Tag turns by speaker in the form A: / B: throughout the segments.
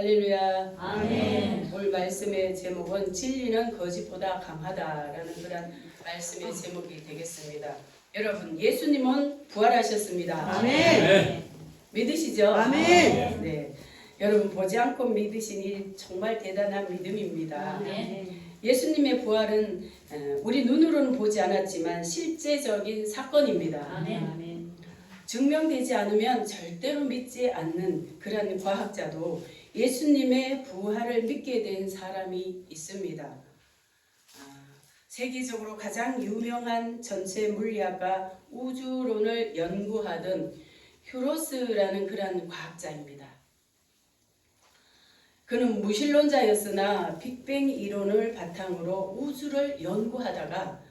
A: 할렐루야.
B: 아멘.
A: 오늘 말씀의 제목은 진리는 거짓보다 강하다라는 그런 말씀의 제목이 되겠습니다. 여러분, 예수님은 부활하셨습니다.
B: 아멘.
A: 믿으시죠?
B: 아멘.
A: 네. 여러분, 보지 않고 믿으시니 정말 대단한 믿음입니다.
B: 아멘.
A: 예수님의 부활은 우리 눈으로는 보지 않았지만 실제적인 사건입니다.
B: 아멘.
A: 증명되지 않으면 절대로 믿지 않는 그런 과학자도 예수님의 부활을 믿게 된 사람이 있습니다. 세계적으로 가장 유명한 전체 물리학과 우주론을 연구하던 휴로스라는 그런 과학자입니다. 그는 무신론자였으나 빅뱅 이론을 바탕으로 우주를 연구하다가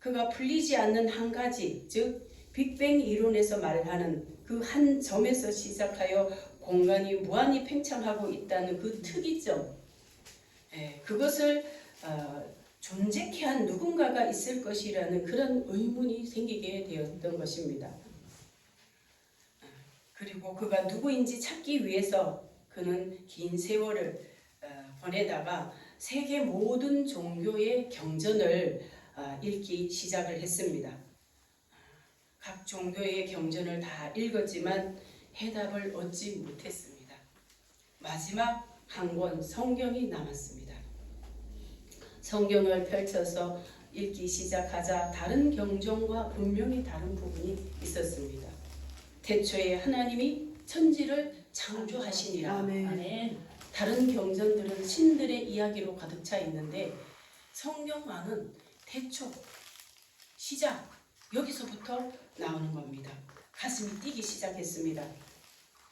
A: 그가 풀리지 않는 한 가지, 즉 빅뱅 이론에서 말하는 그 한 점에서 시작하여 공간이 무한히 팽창하고 있다는 그 특이점, 그것을 존재케 한 누군가가 있을 것이라는 그런 의문이 생기게 되었던 것입니다. 그리고 그가 누구인지 찾기 위해서 그는 긴 세월을 보내다가 세계 모든 종교의 경전을 읽기 시작을 했습니다. 각 종교의 경전을 다 읽었지만 해답을 얻지 못했습니다. 마지막 한 권 성경이 남았습니다. 성경을 펼쳐서 읽기 시작하자 다른 경전과 분명히 다른 부분이 있었습니다. 태초에 하나님이 천지를 창조하시니라.
B: 아멘.
A: 다른 경전들은 신들의 이야기로 가득 차 있는데 성경만은 태초, 시작, 여기서부터 나오는 겁니다. 가슴이 뛰기 시작했습니다.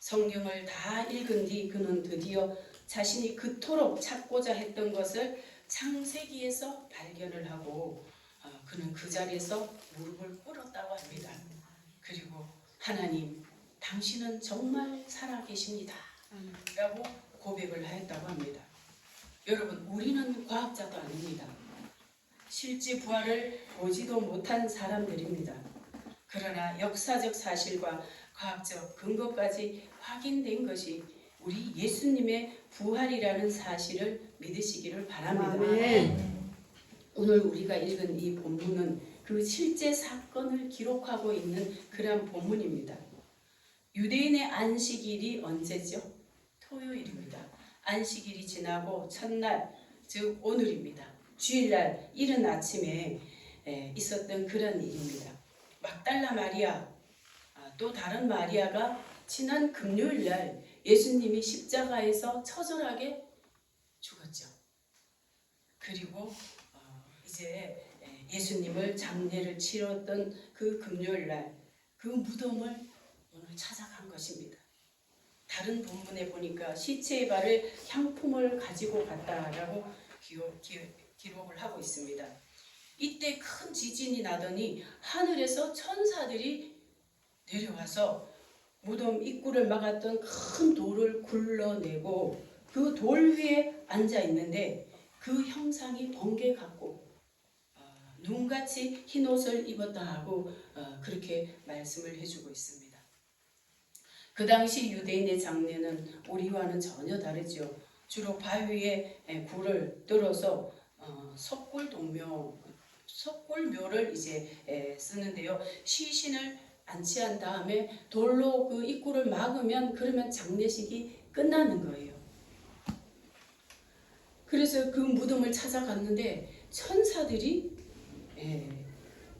A: 성경을 다 읽은 뒤 그는 드디어 자신이 그토록 찾고자 했던 것을 창세기에서 발견을 하고 그는 그 자리에서 무릎을 꿇었다고 합니다. 그리고 하나님, 당신은 정말 살아계십니다 라고 고백을 하였다고 합니다. 여러분, 우리는 과학자도 아닙니다. 실제 부활을 보지도 못한 사람들입니다. 그러나 역사적 사실과 과학적 근거까지 확인된 것이 우리 예수님의 부활이라는 사실을 믿으시기를 바랍니다.
B: 아멘.
A: 오늘 우리가 읽은 이 본문은 그 실제 사건을 기록하고 있는 그런 본문입니다. 유대인의 안식일이 언제죠? 토요일입니다. 안식일이 지나고 첫날, 즉 오늘입니다. 주일날 이른 아침에 있었던 그런 일입니다. 막달라 마리아, 또 다른 마리아가 지난 금요일날 예수님이 십자가에서 처절하게 죽었죠. 그리고 이제 예수님을 장례를 치렀던 그 금요일날 그 무덤을 오늘 찾아간 것입니다. 다른 본문에 보니까 시체의 발을 향품을 가지고 갔다라고 기록을 하고 있습니다. 이때 큰 지진이 나더니 하늘에서 천사들이 내려와서 무덤 입구를 막았던 큰 돌을 굴러내고 그 돌 위에 앉아 있는데 그 형상이 번개 같고 눈같이 흰 옷을 입었다 하고 그렇게 말씀을 해주고 있습니다. 그 당시 유대인의 장례는 우리와는 전혀 다르죠. 주로 바위에 굴을 뚫어서 석굴묘를 이제 쓰는데요. 시신을 안치한 다음에 돌로 그 입구를 막으면 그러면 장례식이 끝나는 거예요. 그래서 그 무덤을 찾아갔는데 천사들이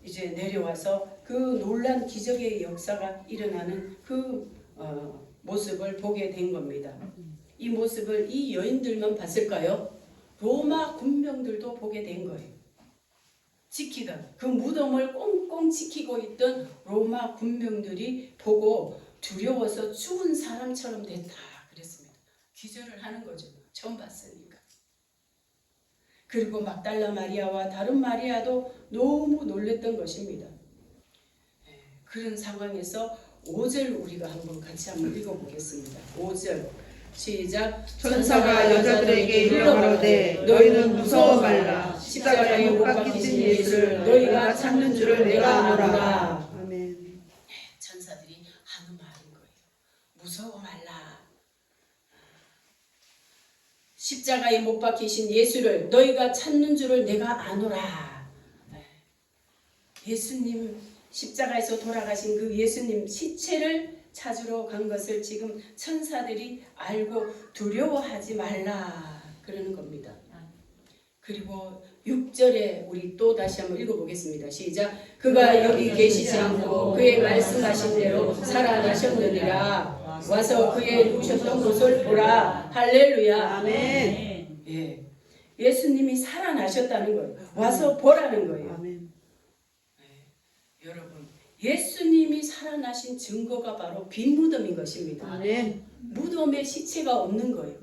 A: 이제 내려와서 그 놀란 기적의 역사가 일어나는 그 모습을 보게 된 겁니다. 이 모습을 이 여인들만 봤을까요? 로마 군병들도 보게 된 거예요. 지키던 그 무덤을 꽁꽁 지키고 있던 로마 군병들이 보고 두려워서 죽은 사람처럼 됐다 그랬습니다. 기절을 하는 거죠. 처음 봤으니까. 그리고 막달라 마리아와 다른 마리아도 너무 놀랬던 것입니다. 그런 상황에서 5절 우리가 같이 한번 읽어보겠습니다. 5절 시작.
B: 천사가 여자들에게 일러가로되 너희는 무서워 말라. 십자가에 못 박히신 예수를 너희가 찾는 줄을 내가 아노라. 아멘.
A: 천사들이 하는 말인 거예요. 무서워 말라. 십자가에 못 박히신 예수를 너희가 찾는 줄을 내가 아노라. 예수님 십자가에서 돌아가신 그 예수님 시체를 찾으러 간 것을 지금 천사들이 알고 두려워하지 말라 그러는 겁니다. 그리고 6절에 우리 또 다시 한번 읽어보겠습니다. 시작. 그가 여기 계시지 않고 그의 말씀하신 대로 살아나셨느니라. 와서 그의 누우셨던 곳을 보라. 할렐루야.
B: 아멘.
A: 예, 예수님이 살아나셨다는 거예요. 와서 보라는 거예요.
B: 아멘.
A: 여러분, 예수님이 살아나신 증거가 바로 빈 무덤인 것입니다.
B: 아멘.
A: 무덤에 시체가 없는 거예요.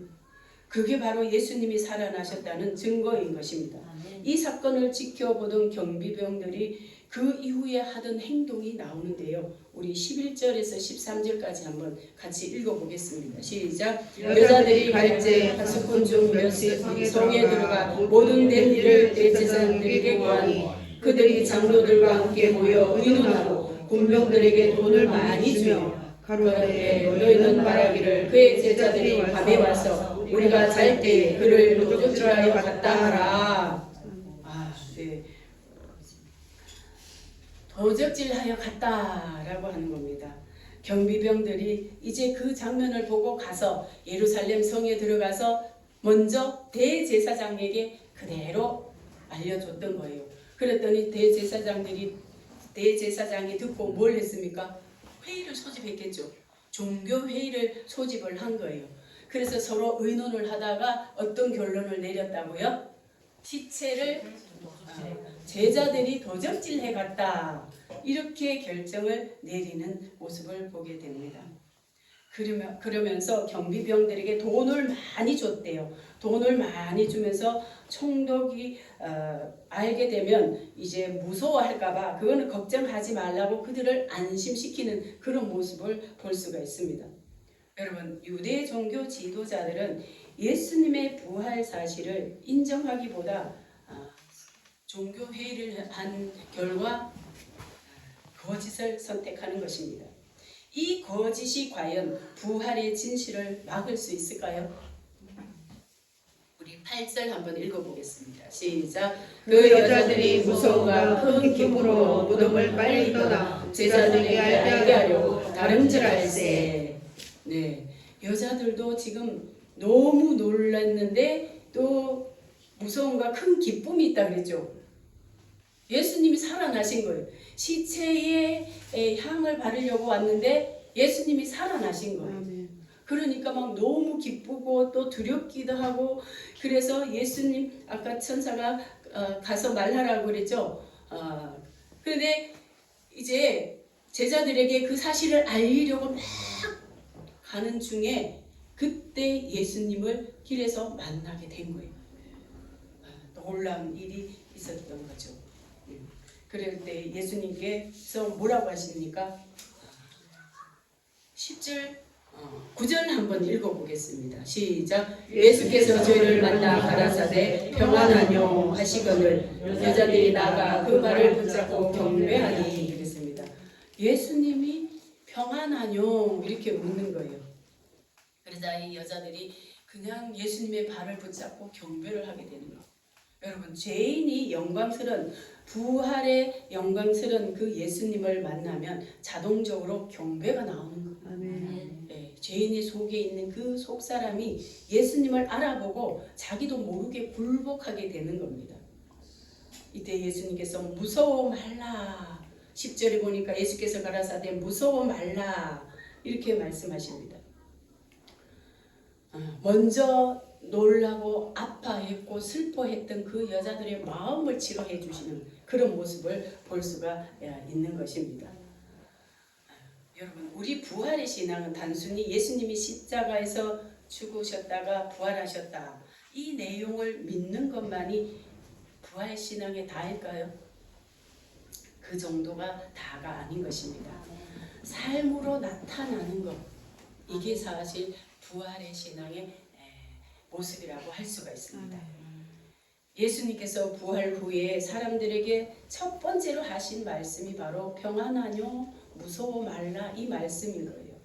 A: 그게 바로 예수님이 살아나셨다는 증거인 것입니다. 이 사건을 지켜보던 경비병들이 그 이후에 하던 행동이 나오는데요. 우리 11절에서 13절까지 한번 같이 읽어보겠습니다. 시작. 여자들이 갈제 파수꾼 중 몇이 성에 들어가 모든 된 일을 대제사장들에게 구하니 그들이 장로들과 함께 모여 의논하고 군병들에게 돈을 많이 주며 가로되 너희는 말하기를 그의 제자들이 밤에 와서 우리가 잘 때에 그를 도둑질하여 갔다 하라. 네. 도적질하여 갔다라고 하는 겁니다. 경비병들이 이제 그 장면을 보고 가서 예루살렘 성에 들어가서 먼저 대제사장에게 그대로 알려줬던 거예요. 그랬더니 대제사장이 듣고 뭘 했습니까? 회의를 소집했겠죠. 종교 회의를 소집을 한 거예요. 그래서 서로 의논을 하다가 어떤 결론을 내렸다고요? 시체를 제자들이 도적질해 갔다. 이렇게 결정을 내리는 모습을 보게 됩니다. 그러면서 경비병들에게 돈을 많이 줬대요. 돈을 많이 주면서 총독이 알게 되면 이제 무서워할까봐 그거는 걱정하지 말라고 그들을 안심시키는 그런 모습을 볼 수가 있습니다. 여러분, 유대 종교 지도자들은 예수님의 부활 사실을 인정하기보다 종교 회의를 한 결과 거짓을 선택하는 것입니다. 이 거짓이 과연 부활의 진실을 막을 수 있을까요? 우리 8절 한번 읽어보겠습니다. 시작.
B: 그 여자들이 무서움과 큰 기쁨으로 무덤을 빨리 떠나 제자들에게 알게 하려고 다름질할세.
A: 네, 여자들도 지금 너무 놀랐는데 또 무서움과 큰 기쁨이 있다 그랬죠. 예수님이 살아나신 거예요. 시체에 향을 바르려고 왔는데 예수님이 살아나신 거예요.
B: 아멘.
A: 그러니까 막 너무 기쁘고 또 두렵기도 하고 그래서 예수님 아까 천사가 가서 말하라고 그랬죠. 그런데 이제 제자들에게 그 사실을 알리려고 막 가는 중에 그때 예수님을 길에서 만나게 된 거예요. 놀라운 일이 있었던 거죠. 그럴 때 예수님께서 뭐라고 하십니까? 10절 9절 한번 읽어보겠습니다. 시작. 예수께서 저희를 만나 가라사대 평안하뇨 하시거늘 여자들이 나가 그 발을 붙잡고 경배하니 그랬습니다. 예수님이 평안하뇨 이렇게 묻는 거예요. 그러자 이 여자들이 그냥 예수님의 발을 붙잡고 경배를 하게 되는 거예요. 여러분, 죄인이 영광스러운 부활의 영광스러운 그 예수님을 만나면 자동적으로 경배가 나오는 거예요.
B: 아멘.
A: 네, 죄인의 속에 있는 그 속사람이 예수님을 알아보고 자기도 모르게 굴복하게 되는 겁니다. 이때 예수님께서 무서워 말라. 10절에 보니까 예수께서 가라사대 무서워 말라 이렇게 말씀하십니다. 먼저 놀라고 아파했고 슬퍼했던 그 여자들의 마음을 치료해 주시는 그런 모습을 볼 수가 있는 것입니다. 여러분, 우리 부활의 신앙은 단순히 예수님이 십자가에서 죽으셨다가 부활하셨다 이 내용을 믿는 것만이 부활 신앙의 다일까요? 그 정도가 다가 아닌 것입니다. 삶으로 나타나는 것, 이게 사실 부활의 신앙의 모습이라고 할 수가 있습니다. 예수님께서 부활 후에 사람들에게 첫 번째로 하신 말씀이 바로 평안하뇨 무서워 말라 이 말씀인 거예요.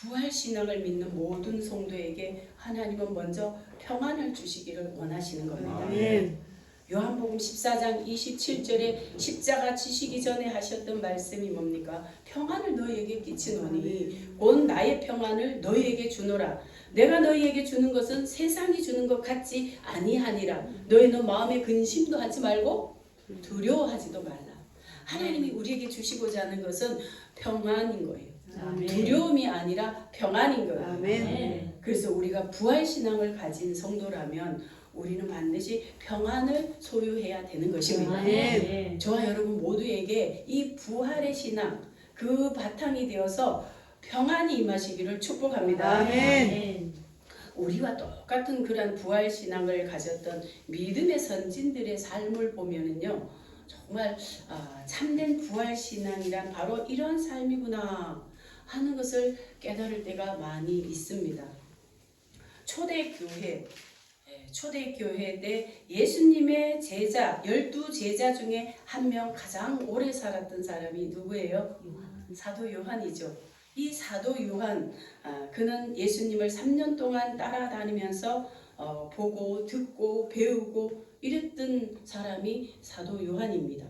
A: 부활 신앙을 믿는 모든 성도에게 하나님은 먼저 평안을 주시기를 원하시는 겁니다.
B: 아멘.
A: 요한복음 14장 27절에 십자가 지시기 전에 하셨던 말씀이 뭡니까? 평안을 너희에게 끼치노니 곧 나의 평안을 너희에게 주노라. 내가 너희에게 주는 것은 세상이 주는 것 같지 아니하니라. 너희는 마음에 근심도 하지 말고 두려워하지도 말라. 하나님이 우리에게 주시고자 하는 것은 평안인 거예요.
B: 아멘.
A: 두려움이 아니라 평안인 거예요.
B: 아멘.
A: 그래서 우리가 부활신앙을 가진 성도라면 우리는 반드시 평안을 소유해야 되는 것입니다.
B: 아멘.
A: 저와 여러분 모두에게 이 부활의 신앙 그 바탕이 되어서 평안이 임하시기를 축복합니다.
B: 아멘.
A: 우리와 똑같은 그런 부활 신앙을 가졌던 믿음의 선진들의 삶을 보면은요, 정말 참된 부활 신앙이란 바로 이런 삶이구나 하는 것을 깨달을 때가 많이 있습니다. 초대교회 때 예수님의 제자 12제자 중에 한 명 가장 오래 살았던 사람이 누구예요? 사도 요한이죠. 이 사도 요한 그는 예수님을 3년 동안 따라다니면서 보고 듣고 배우고 이랬던 사람이 사도 요한입니다.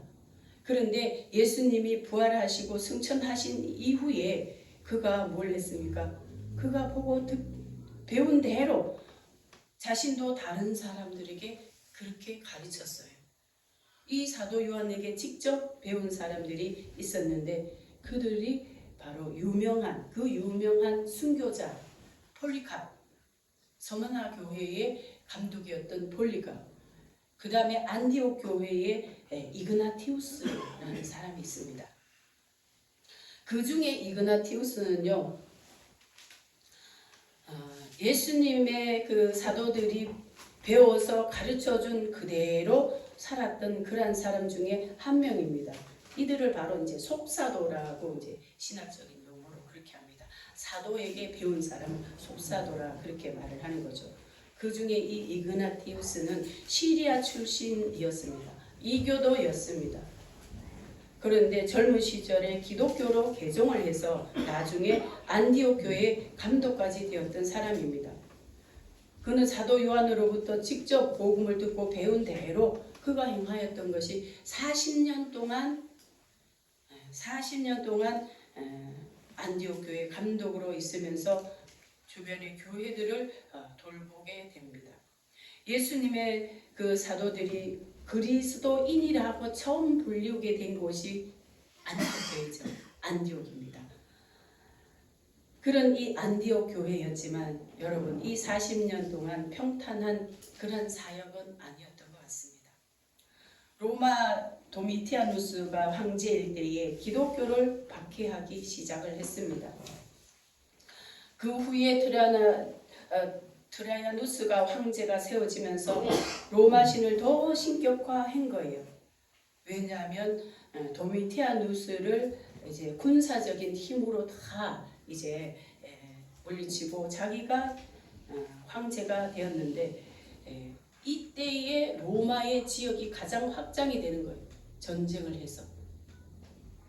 A: 그런데 예수님이 부활하시고 승천하신 이후에 그가 뭘 했습니까? 그가 보고 배운 대로 자신도 다른 사람들에게 그렇게 가르쳤어요. 이 사도 요한에게 직접 배운 사람들이 있었는데 그들이 바로 유명한 순교자 폴리캅, 서머나 교회의 감독이었던 폴리캅, 그 다음에 안디옥 교회의 이그나티우스라는 사람이 있습니다. 그 중에 이그나티우스는요, 예수님의 그 사도들이 배워서 가르쳐준 그대로 살았던 그러한 사람 중에 한 명입니다. 이들을 바로 이제 속사도라고 이제 신학적인 용어로 그렇게 합니다. 사도에게 배운 사람은 속사도라 그렇게 말을 하는 거죠. 그 중에 이 이그나티우스는 시리아 출신이었습니다. 이교도였습니다. 그런데 젊은 시절에 기독교로 개종을 해서 나중에 안디옥 교회의 감독까지 되었던 사람입니다. 그는 사도 요한으로부터 직접 복음을 듣고 배운 대로 그가 행하였던 것이 40년 동안 안디옥 교회 감독으로 있으면서 주변의 교회들을 돌보게 됩니다. 예수님의 그 사도들이 그리스도인이라고 처음 불리우게 된 곳이 안디옥 교회죠. 안디옥입니다. 그런 이 안디옥 교회였지만 여러분 이 40년 동안 평탄한 그런 사역은 아니었던 것 같습니다. 로마 도미티아누스가 황제일 때에 기독교를 박해하기 시작을 했습니다. 그 후에 트라이아누스가 황제가 세워지면서 로마 신을 더 신격화한 거예요. 왜냐하면 도미티아누스를 이제 군사적인 힘으로 다 이제 물리치고 자기가 황제가 되었는데 이때의 로마의 지역이 가장 확장이 되는 거예요. 전쟁을 해서.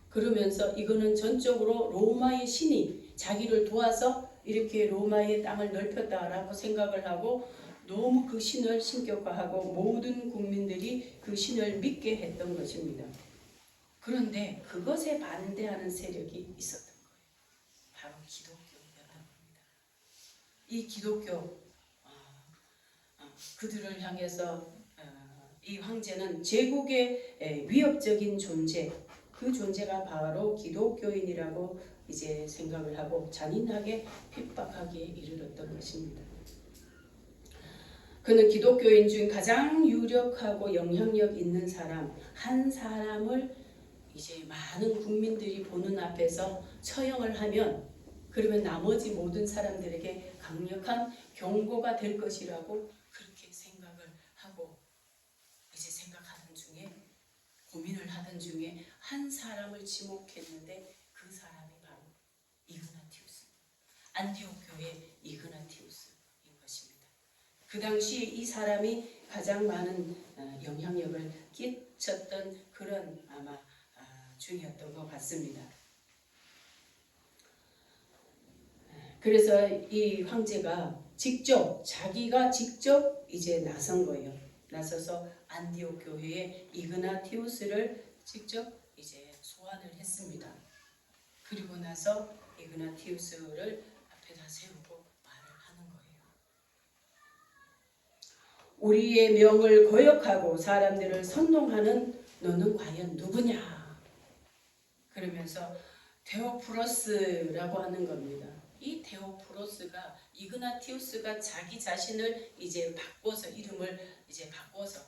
A: 그러면서 이거는 전적으로 로마의 신이 자기를 도와서 이렇게 로마의 땅을 넓혔다라고 생각을 하고 너무 그 신을 신격화하고 모든 국민들이 그 신을 믿게 했던 것입니다. 그런데 그것에 반대하는 세력이 있었던 거예요. 바로 기독교였던 겁니다. 이 기독교 그들을 향해서 이 황제는 제국의 위협적인 존재 그 존재가 바로 기독교인이라고 이제 생각을 하고 잔인하게 핍박하기에 이르렀던 것입니다. 그는 기독교인 중 가장 유력하고 영향력 있는 사람 한 사람을 이제 많은 국민들이 보는 앞에서 처형을 하면 그러면 나머지 모든 사람들에게 강력한 경고가 될 것이라고 그렇게 생각을 하고 이제 생각하던 중에 고민을 하던 중에 한 사람을 지목했는데 그 사람이 바로 이그나티우스, 안디옥 교회 이그나티우스인 것입니다. 그 당시 이 사람이 가장 많은 영향력을 끼쳤던 그런 아마 중이었던 것 같습니다. 그래서 이 황제가 자기가 직접 이제 나선 거예요. 나서서 안디옥 교회에 이그나티우스를 직접 이제 소환을 했습니다. 그리고 나서 이그나티우스를 앞에다 세우고 말을 하는 거예요. 우리의 명을 거역하고 사람들을 선동하는 너는 과연 누구냐? 그러면서 데오프로스라고 하는 겁니다. 이 데오프로스가 이그나티우스가 자기 자신을 이제 바꿔서 이름을 이제 바꿔서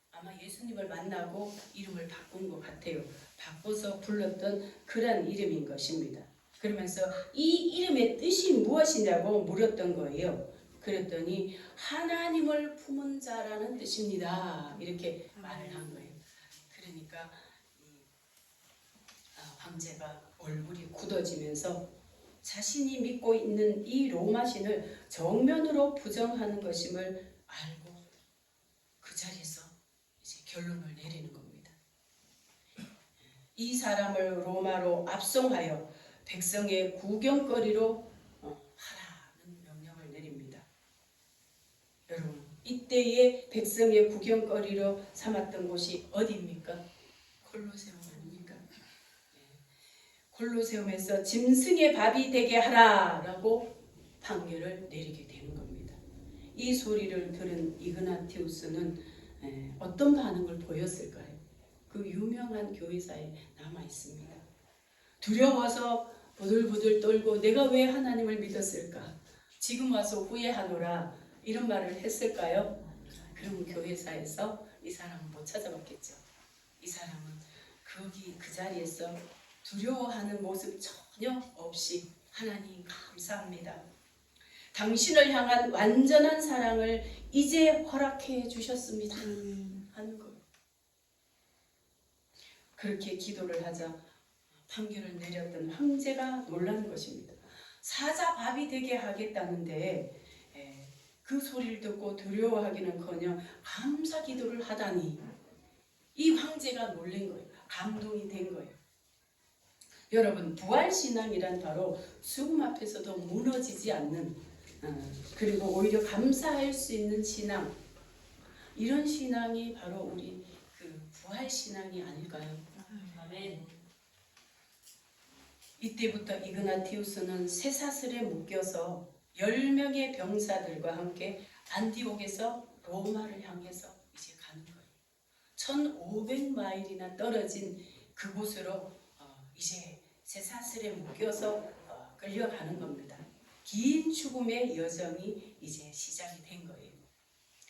A: 아마 예수님을 만나고 이름을 바꾼 것 같아요. 바꿔서 불렀던 그런 이름인 것입니다. 그러면서 이 이름의 뜻이 무엇이냐고 물었던 거예요. 그랬더니 하나님을 품은 자라는 뜻입니다. 이렇게 말을 한 거예요. 그러니까 황제가 얼굴이 굳어지면서 자신이 믿고 있는 이 로마 신을 정면으로 부정하는 것임을 알고 그 자리에서 이제 결론을 내리는 겁니다. 이 사람을 로마로 압송하여 백성의 구경거리로 하라는 명령을 내립니다. 여러분, 이때의 백성의 구경거리로 삼았던 곳이 어디입니까? 콜로세움 아닙니까? 콜로세움에서 짐승의 밥이 되게 하라라고 판결을 내리게 되는 겁니다. 이 소리를 들은 이그나티우스는 어떤 반응을 보였을까요? 그 유명한 교회사에 남아 있습니다. 두려워서 부들부들 떨고 내가 왜 하나님을 믿었을까? 지금 와서 후회하노라 이런 말을 했을까요? 그럼 교회사에서 이 사람은 못 찾아봤겠죠. 이 사람은 그 자리에서 두려워하는 모습 전혀 없이 하나님 감사합니다. 당신을 향한 완전한 사랑을 이제 허락해 주셨습니다. 하는 거예요. 그렇게 기도를 하자 판결을 내렸던 황제가 놀란 것입니다. 사자 밥이 되게 하겠다는데 그 소리를 듣고 두려워하기는커녕 감사 기도를 하다니 이 황제가 놀란 거예요. 감동이 된 거예요. 여러분, 부활신앙이란 바로 죽음 앞에서도 무너지지 않는 그리고 오히려 감사할 수 있는 신앙, 이런 신앙이 바로 우리 그 부활신앙이 아닐까요? 아멘. 이때부터 이그나티우스는 쇠사슬에 묶여서 10명의 병사들과 함께 안디옥에서 로마를 향해서 이제 가는 거예요. 1500마일이나 떨어진 그곳으로 이제 쇠사슬에 묶여서 끌려가는 겁니다. 긴 죽음의 여정이 이제 시작이 된 거예요.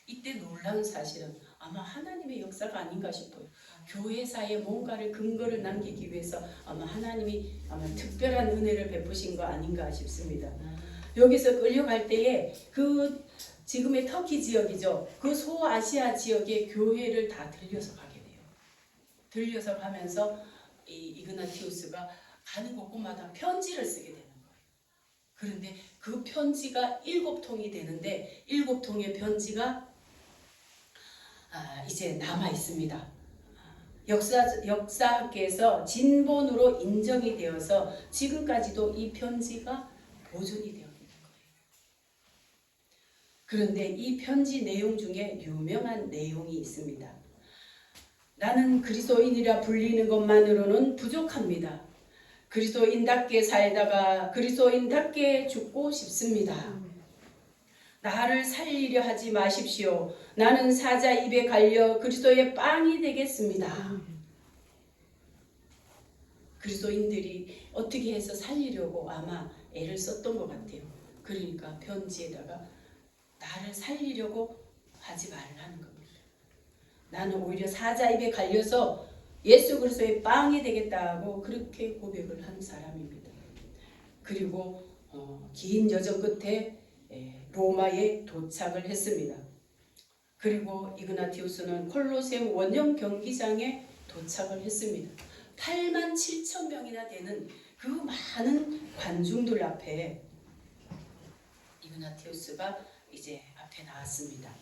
A: 이때 놀라운 사실은 아마 하나님의 역사가 아닌가 싶어요. 교회사에 뭔가를 근거를 남기기 위해서 아마 하나님이 특별한 은혜를 베푸신 거 아닌가 싶습니다. 여기서 끌려갈 때에 그 지금의 터키 지역이죠. 그 소아시아 지역의 교회를 다 들려서 가게 돼요. 들려서 가면서 이그나티우스가 가는 곳곳마다 편지를 쓰게 되는 거예요. 그런데 그 편지가 7통이 되는데 7통의 편지가 이제 남아 있습니다. 역사학계에서 진본으로 인정이 되어서 지금까지도 이 편지가 보존이 되어 있는 거예요. 그런데 이 편지 내용 중에 유명한 내용이 있습니다. 나는 그리스도인이라 불리는 것만으로는 부족합니다. 그리스도인답게 살다가 그리스도인답게 죽고 싶습니다. 나를 살리려 하지 마십시오. 나는 사자 입에 갈려 그리스도의 빵이 되겠습니다. 그리스도인들이 어떻게 해서 살리려고 아마 애를 썼던 것 같아요. 그러니까 편지에다가 나를 살리려고 하지 말라는 겁니다. 나는 오히려 사자 입에 갈려서 예수 그리스도의 빵이 되겠다고 그렇게 고백을 한 사람입니다. 그리고 긴 여정 끝에 로마에 도착을 했습니다. 그리고 이그나티우스는 콜로세움 원형 경기장에 도착을 했습니다. 8만 7천 명이나 되는 그 많은 관중들 앞에 이그나티우스가 이제 앞에 나왔습니다.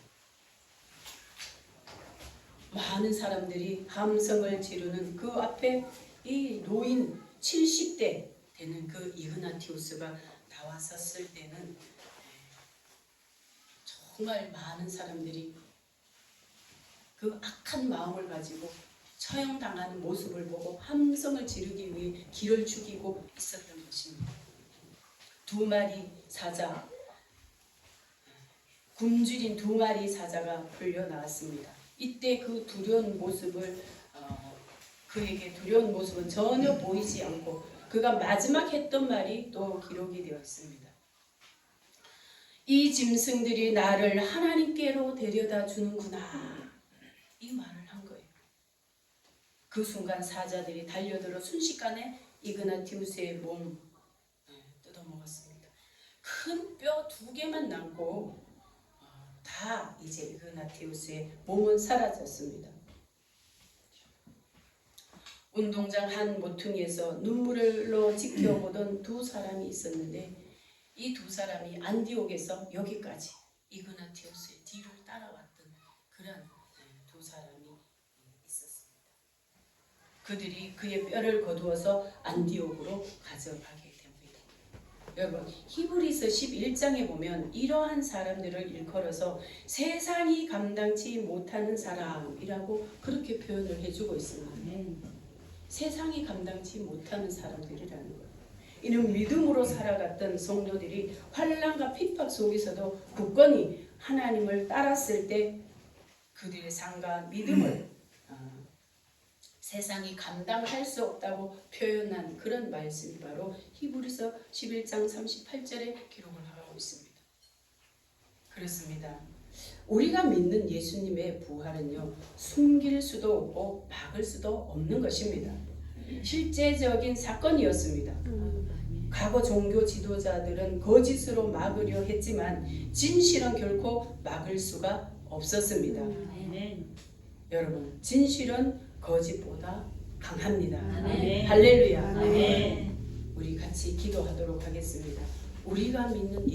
A: 많은 사람들이 함성을 지르는 그 앞에 이 노인 70대 되는 그 이그나티우스가 나왔었을 때는 정말 많은 사람들이 그 악한 마음을 가지고 처형당하는 모습을 보고 함성을 지르기 위해 길을 죽이고 있었던 것입니다. 2마리 사자, 굶주린 2마리 사자가 불려 나왔습니다. 이때 그 두려운 모습을 그에게 두려운 모습은 전혀 보이지 않고 그가 마지막 했던 말이 또 기록이 되어 있습니다. 이 짐승들이 나를 하나님께로 데려다 주는구나. 이 말을 한 거예요. 그 순간 사자들이 달려들어 순식간에 이그나티우스의 몸 뜯어먹었습니다. 큰 뼈 2개만 남고 다 이제 이그나티우스의 몸은 사라졌습니다. 운동장 한 모퉁이에서 눈물로 지켜보던 2 사람이 있었는데 이 2 사람이 안디옥에서 여기까지 이그나티우스의 뒤를 따라왔던 그런 2 사람이 있었습니다. 그들이 그의 뼈를 거두어서 안디옥으로 가져가게 됩니다. 여러분, 히브리서 11장에 보면 이러한 사람들을 일컬어서 세상이 감당치 못하는 사람이라고 그렇게 표현을 해주고 있습니다. 세상이 감당치 못하는 사람들이라는 거예요. 이는 믿음으로 살아갔던 성도들이 환난과 핍박 속에서도 굳건히 하나님을 따랐을 때 그들의 삶과 믿음을 세상이 감당할 수 없다고 표현한 그런 말씀이 바로 히브리서 11장 38절에 기록을 하고 있습니다. 그렇습니다. 우리가 믿는 예수님의 부활은요, 숨길 수도 없고 막을 수도 없는 것입니다. 실제적인 사건이었습니다. 과거 종교 지도자들은 거짓으로 막으려 했지만 진실은 결코 막을 수가 없었습니다. 여러분, 진실은 거짓보다 강합니다. 할렐루야. 우리 같이 기도하도록 하겠습니다. 우리가 믿는